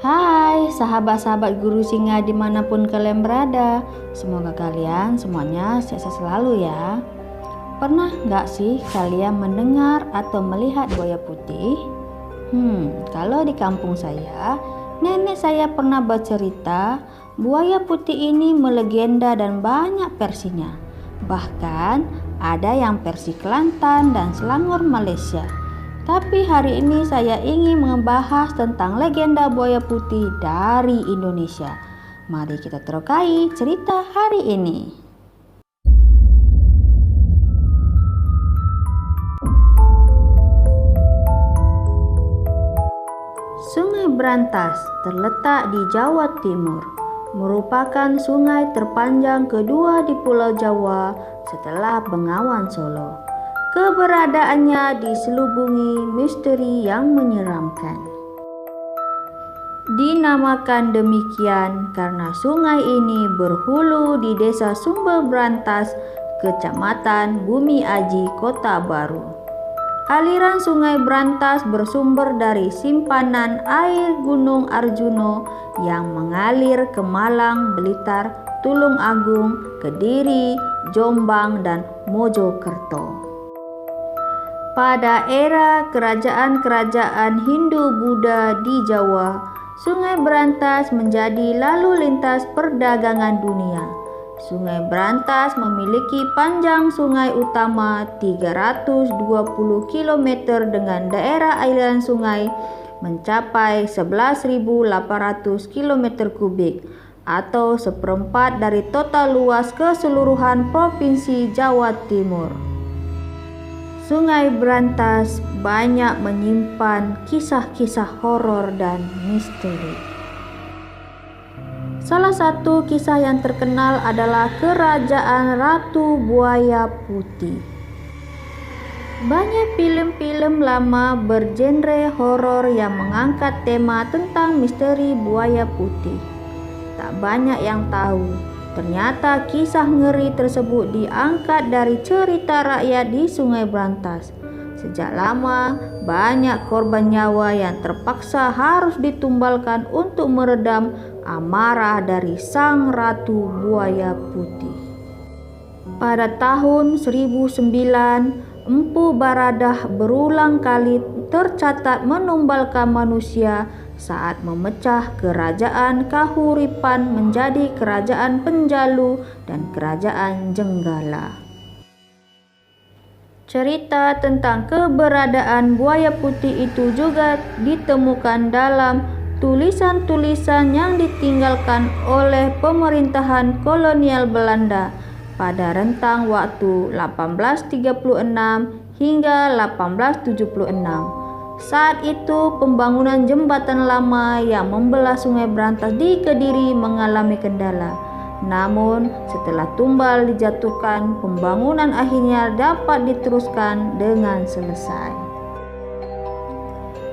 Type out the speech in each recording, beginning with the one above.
Hai sahabat-sahabat guru singa dimanapun kalian berada. Semoga kalian semuanya sehat selalu ya. Pernah nggak sih kalian mendengar atau melihat buaya putih? Kalau di kampung saya, nenek saya pernah bercerita buaya putih ini melegenda dan banyak versinya. Bahkan ada yang versi Kelantan dan Selangor Malaysia. Tapi hari ini saya ingin membahas tentang legenda buaya putih dari Indonesia. Mari kita terokai cerita hari ini. Sungai Brantas terletak di Jawa Timur, merupakan sungai terpanjang kedua di Pulau Jawa setelah Bengawan Solo. Keberadaannya diselubungi misteri yang menyeramkan. Dinamakan demikian karena sungai ini berhulu di Desa Sumber Brantas, Kecamatan Bumi Aji, Kota Baru. Aliran Sungai Brantas bersumber dari simpanan air Gunung Arjuno yang mengalir ke Malang, Blitar, Tulung Agung, Kediri, Jombang, dan Mojokerto. Pada era kerajaan-kerajaan Hindu-Buddha di Jawa, Sungai Brantas menjadi lalu lintas perdagangan dunia. Sungai Brantas memiliki panjang sungai utama 320 km dengan daerah aliran sungai mencapai 11.800 km kubik atau seperempat dari total luas keseluruhan Provinsi Jawa Timur. Sungai Brantas banyak menyimpan kisah-kisah horor dan misteri. Salah satu kisah yang terkenal adalah Kerajaan Ratu Buaya Putih. Banyak film-film lama bergenre horor yang mengangkat tema tentang misteri buaya putih. Tak banyak yang tahu, ternyata kisah ngeri tersebut diangkat dari cerita rakyat di Sungai Brantas. Sejak lama, banyak korban nyawa yang terpaksa harus ditumbalkan untuk meredam amarah dari sang Ratu Buaya Putih. Pada tahun 1009, Empu Baradah berulang kali tercatat menumbalkan manusia saat memecah kerajaan Kahuripan menjadi kerajaan Penjalu dan kerajaan Jenggala. Cerita tentang keberadaan buaya putih itu juga ditemukan dalam tulisan-tulisan yang ditinggalkan oleh pemerintahan kolonial Belanda pada rentang waktu 1836 hingga 1876. Saat itu pembangunan jembatan lama yang membelah Sungai Brantas di Kediri mengalami kendala. Namun setelah tumbal dijatuhkan, pembangunan akhirnya dapat diteruskan dengan selesai.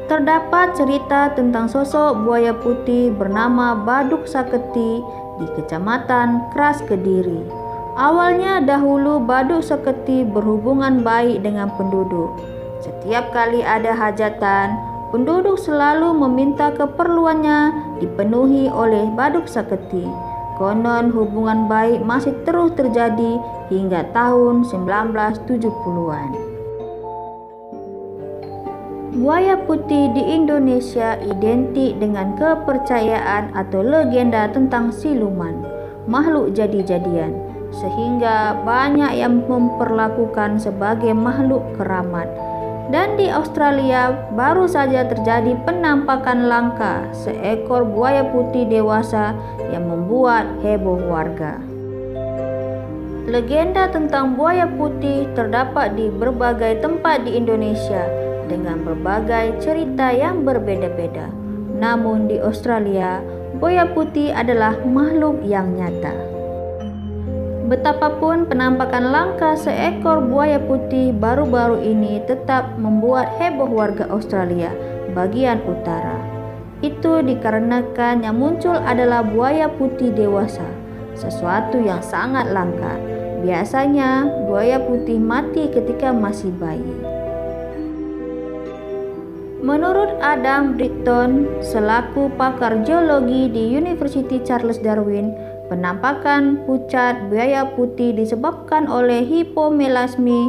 Terdapat cerita tentang sosok buaya putih bernama Baduk Saketi di Kecamatan Kras Kediri. Awalnya dahulu Baduk Saketi berhubungan baik dengan penduduk. Setiap kali ada hajatan, penduduk selalu meminta keperluannya dipenuhi oleh Baduk Saketi. Konon hubungan baik masih terus terjadi hingga tahun 1970-an. Buaya putih di Indonesia identik dengan kepercayaan atau legenda tentang siluman, makhluk jadi-jadian, sehingga banyak yang memperlakukan sebagai makhluk keramat. Dan di Australia baru saja terjadi penampakan langka seekor buaya putih dewasa yang membuat heboh warga. Legenda tentang buaya putih terdapat di berbagai tempat di Indonesia dengan berbagai cerita yang berbeda-beda. Namun di Australia, buaya putih adalah makhluk yang nyata. Betapapun penampakan langka seekor buaya putih baru-baru ini tetap membuat heboh warga Australia bagian utara. Itu dikarenakan yang muncul adalah buaya putih dewasa, sesuatu yang sangat langka. Biasanya buaya putih mati ketika masih bayi. Menurut Adam Britton, selaku pakar geologi di University Charles Darwin, penampakan pucat buaya putih disebabkan oleh hipomelasmi,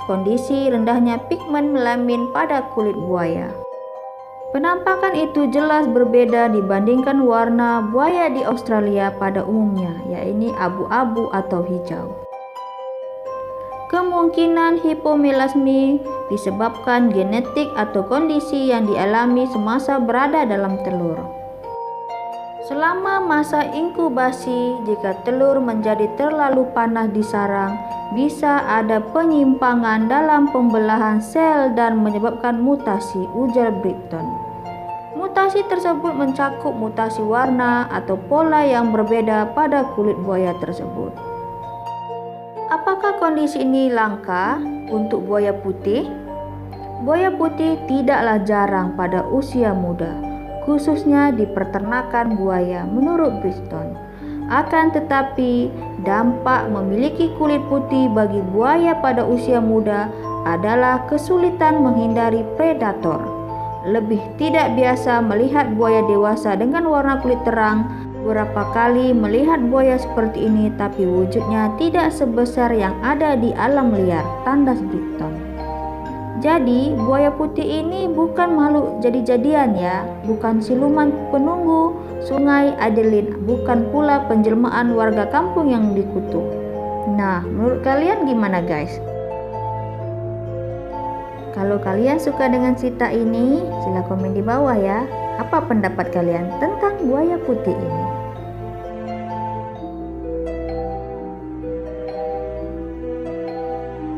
kondisi rendahnya pigmen melamin pada kulit buaya. Penampakan itu jelas berbeda dibandingkan warna buaya di Australia pada umumnya, yaitu abu-abu atau hijau. Kemungkinan hipomelasmi disebabkan genetik atau kondisi yang dialami semasa berada dalam telur. Selama masa inkubasi, jika telur menjadi terlalu panas di sarang, bisa ada penyimpangan dalam pembelahan sel dan menyebabkan mutasi, ujar Britton. Mutasi tersebut mencakup mutasi warna atau pola yang berbeda pada kulit buaya tersebut. Apakah kondisi ini langka untuk buaya putih? Buaya putih tidaklah jarang pada usia muda, khususnya di peternakan buaya, menurut Britton. Akan tetapi, dampak memiliki kulit putih bagi buaya pada usia muda adalah kesulitan menghindari predator. Lebih tidak biasa melihat buaya dewasa dengan warna kulit terang. Beberapa kali melihat buaya seperti ini, tapi wujudnya tidak sebesar yang ada di alam liar, tandas Britton. Jadi, buaya putih ini bukan makhluk jadi-jadian ya, bukan siluman penunggu sungai Adelaide, bukan pula penjelmaan warga kampung yang dikutuk. Nah, menurut kalian gimana guys? Kalau kalian suka dengan cerita ini, silahkan komen di bawah ya. Apa pendapat kalian tentang buaya putih ini?